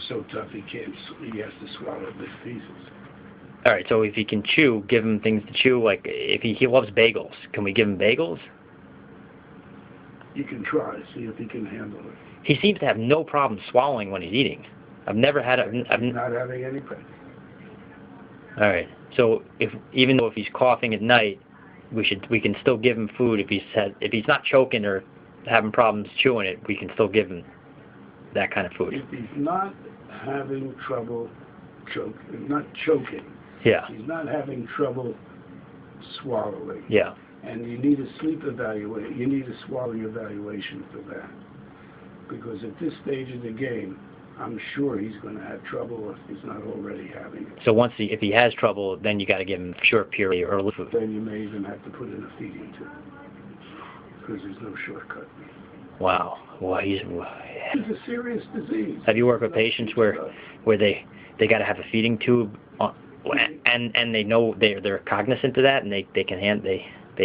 so tough he can't. He has to swallow big pieces. All right, so if he can chew, give him things to chew. Like if he loves bagels, can we give him bagels? You can try, see if he can handle it. He seems to have no problem swallowing when he's eating. I've never had a... He's not having any pain. All right, so even though if he's coughing at night, we can still give him food if he's not choking or having problems chewing it. We can still give him that kind of food. If he's not having trouble not choking. Yeah. He's not having trouble swallowing. Yeah. And you need a sleep evaluation. You need a swallowing evaluation for that. Because at this stage of the game, I'm sure he's going to have trouble if he's not already having it. So if he has trouble, then you got to give him short period or food. Then you may even have to put in a feeding tube. Because there's no shortcut. Wow. Well, it's a serious disease. Have you worked with patients where they got to have a feeding tube, and they know they're cognizant of that, and they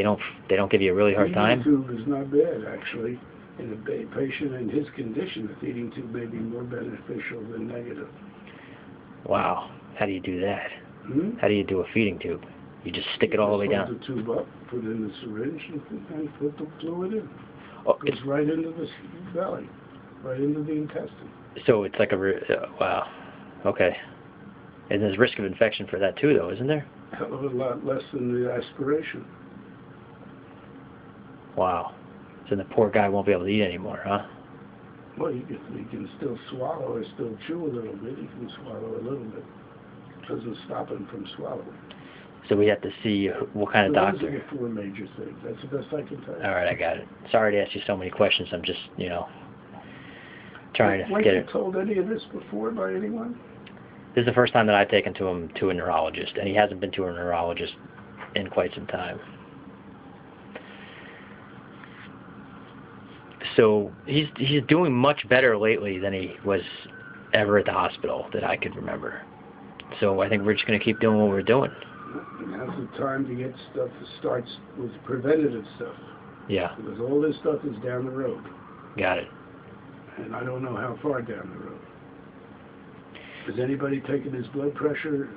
don't give you a really hard time? Feeding tube is not bad, actually. In a patient in his condition, a feeding tube may be more beneficial than negative. Wow. How do you do that? How do you do a feeding tube? You just stick it all the way down? Put the tube up, put it in the syringe, and put the fluid in. Oh, it goes right into the belly, right into the intestine. So it's like wow. Okay. And there's risk of infection for that too, though, isn't there? A hell of a lot less than the aspiration. Wow. So the poor guy won't be able to eat anymore, huh? Well, he can still swallow or still chew a little bit. He can swallow a little bit. Doesn't stop him from swallowing. So we have to see what kind of doctor. Those are the four major things. That's the best I can tell you. All right, I got it. Sorry to ask you so many questions. I'm just, trying to get it. Weren't you told any of this before by anyone? This is the first time that I've taken him to a neurologist, and he hasn't been to a neurologist in quite some time. So he's doing much better lately than he was ever at the hospital that I could remember. So I think we're just going to keep doing what we're doing. Now's the time to get stuff that starts with preventative stuff. Yeah. Because all this stuff is down the road. Got it. And I don't know how far down the road. Has anybody taken his blood pressure